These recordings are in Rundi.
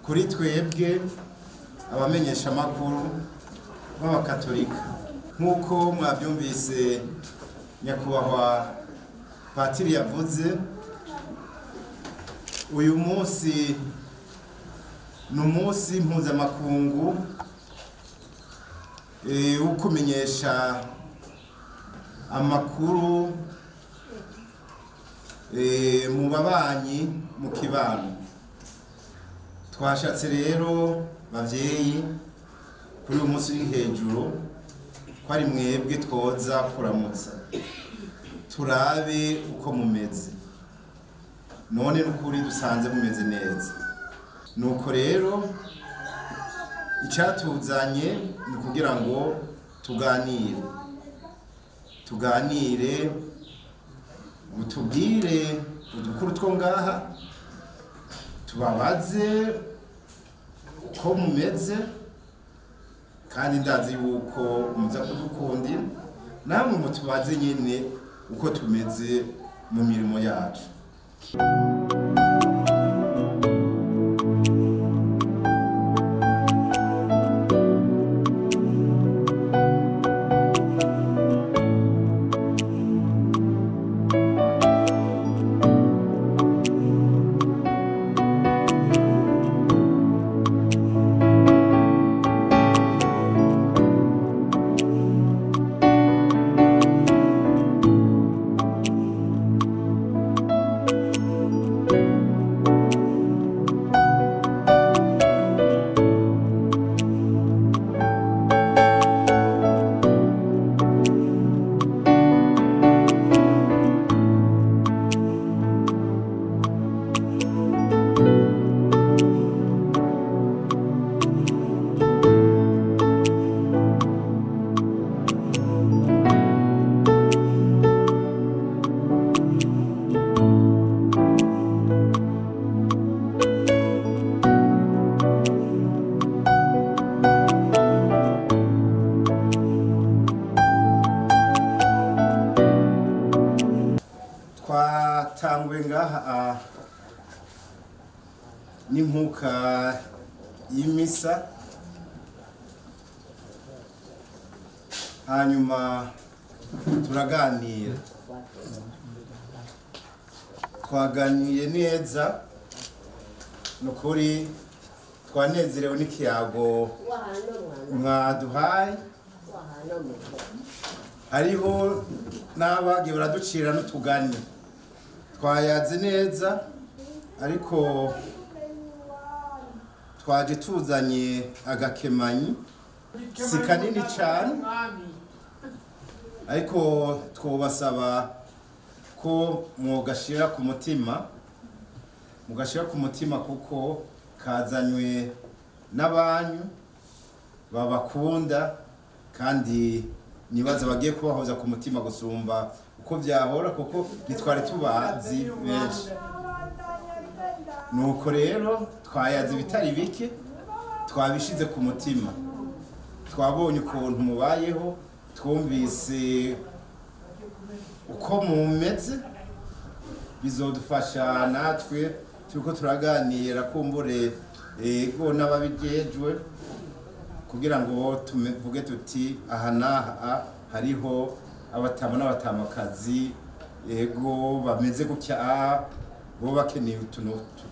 kuri twebwe abamenyeshamakuru b'Abakatorika nk'uko mwabyumvise nyakubahwa Patiri yavuze, uyu munsi ni umunsi mpuzamakungu wo kumenyesha amakuru mu babanyi mu kibano. Twashatse rero bavyeyi kuri uyu munsi uri hejuru ko ari mwebwe twoza kuramutsa turabe uko mumeze, none n'ukuri dusanze mumeze neza. Nuko rero icyatuzanye ni kugira ngo tuganire mutubwire udukuru two ngaha, tubabaze uko mumeze, kandi ndazi yuko muza kudukundira, namwe mutubaze nyine uko tumeze mu mirimo yacu. Twatangwe ngaha n'impuka y'imisa, hanyuma turaganira, twaganiye neza, nukuri twanezerewe n'ikiyago mwaduhaye. Hariho n'abagiye baraducira n'utugani, twayaze neza, ariko twaje tuzanye agakemanyi, si kanini cyane, ariko twobasaba ko mugashira ku mutima, kuko kazanywe n'abanyu babakunda, kandi nibaza bagiye kubahoza ku mutima gusumba uko byahora, kuko nitwari tubazi benshi. Nuko rero twayaze bitari bike, twabishize ku mutima, twabonye ukuntu mubayeho, twumvise uko mumeze, bizodufasha natwe turiko turaganira kumbure ego n'ababijejwe, kugira ngo tuvuge tuti aha naha hariho abatama n'abatamakazi ego bameze gutya, bo bakeneye utunutu.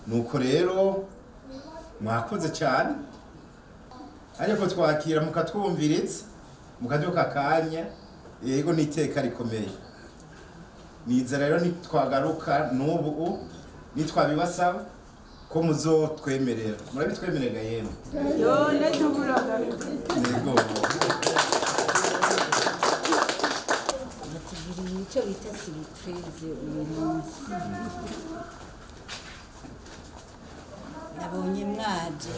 Nuko rero mwakoze cyane, ariko twakira mukatwumviritse, mukaduka akanya, ego n'iteka rikomeye. Niza rero nitwagaruka n'ubu nitwabibasaba ko muzotwemerera, murabitwemerera yemwe? Yone tuburaga. Nego. Natugiriye icyo bita siripurize uyu munsi. Nabonye mwaje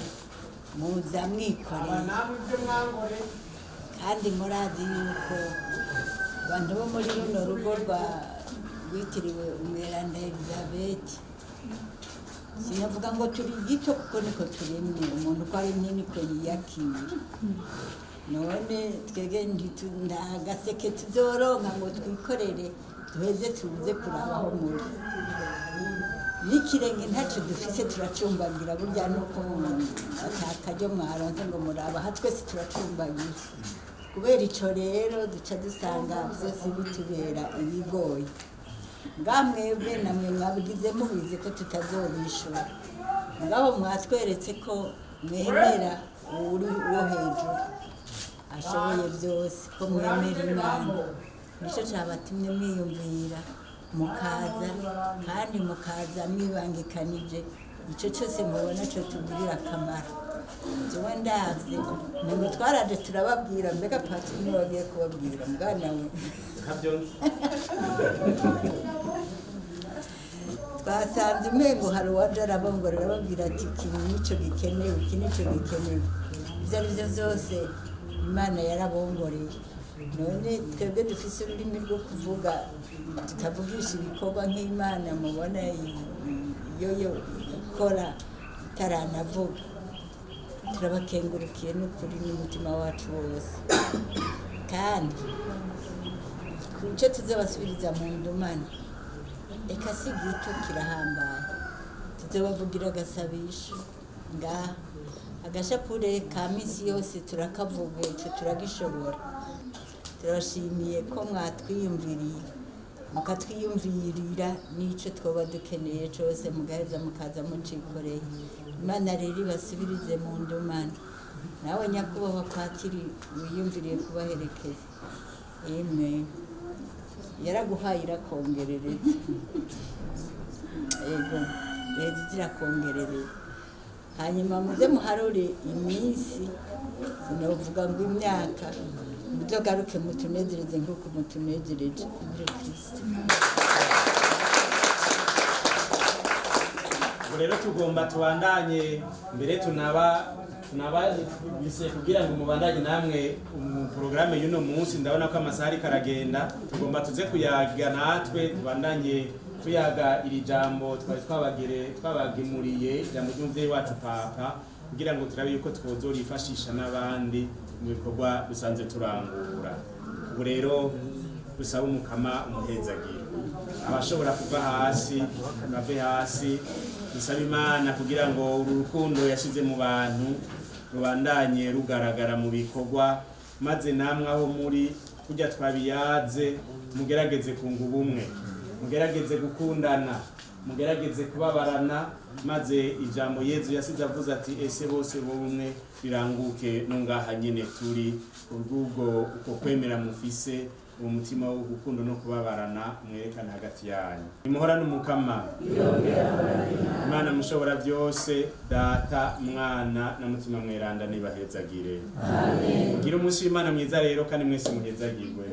muza mwikoreye, kandi murazi yuko abantu bo muri runo rugo rwitiriwe umweranda Elisabeth, sinavuga ngo turi gito kuko niko turemye, umuntu uko ari nini ko yiyakira. None twege ndagaseke tuzoronka ngo twikorere duheze tuze kurabaho muri. n'ikirenge ntacyo dufise turacumbagira burya nuko atakaryo mwaronze ngo muraba aha twese turacumbagira kubera ico rero duca dusanga byose bitubera ibigoye ngamwebwe namwe mwabigize mubizi ko tutazobishura ngabo mwatweretse ko mwemera uri wo hejuru ashoboye byose ko mwemera Imana nico cabatumye mwiyumvira mukaza kandi mukaza mwibangikanije ico cyose mubona cyo tugirira akamaro jewe ndavye ngo twaraje turababwira mbega patiri niwe bagiye kubabwira mwana we twasanze umengo hari uwaje arabongorera babwira ati iki nico gikenewe iki nico gikenewe ivyo ari byo byose Imana yarabongoreye none twebwe dufise ururimi rwo kuvuga tutavugisha ibikorwa nk'Imana mubona yo ikora itaranavuga turabakengurukiye n'ukuri n'umutima wacu wose kandi icyo tuzabasubiriza mu ndumane reka si gito kirahambaye tuzabavugira agasabisho ngaha agashapure ka minsi yose turakavuga icyo turagishobora turabashimiye ko mwatwiyumviriye mukatwiyumvirira n'icyo twaba dukeneye cyose mugaheza mukaza mucikoreye Imana rero ibasubirize mu ndumane nawe nyakubahwa patiri wiyumviriye kubaherekeza amen yaraguhaye irakongerereza ego rero zirakongerereza hanyuma muze muharure iminsi sinovuga ngo imyaka muzogaruke mutunezereze nk'uko mutunezereje muri Kristo. Rero tugomba tubandanye mbere tunabise kugira ngo mubandanye namwe mu programme y'uno munsi ndabona ko amasaha ari karagenda tugomba tuze kuyaga natwe tubandanye tuyaga iri jambo twabagemuriye ijambo ry'umuvyeyi wacu papa kugira ngo turabe yuko twozorifashisha n'abandi mu bikorwa dusanzwe turangura. Ubu rero dusaba umukama umuhezagiro abashobora kuva hasi bave hasi dusaba Imana kugira ngo uru rukundo yashize mu bantu rubandanye rugaragara mu bikorwa maze namwe aho muri kujya twabiyaze mugerageze kunga ubumwe mugerageze gukundana mugerageze kubabarana maze ijambo Yezu yasize avuze ati ese bose bo bumwe biranguke nungaha nyine turi urwugo uko kwemera mufise umutima wo gukunda no kubabarana mwerekana hagati yanyu imuhora n'umukama Imana mushobora byose data mwana na mutima mweranda nibahezagire amen. Ugira umunsi w'Imana mwiza rero kandi mwese muhezagirwe.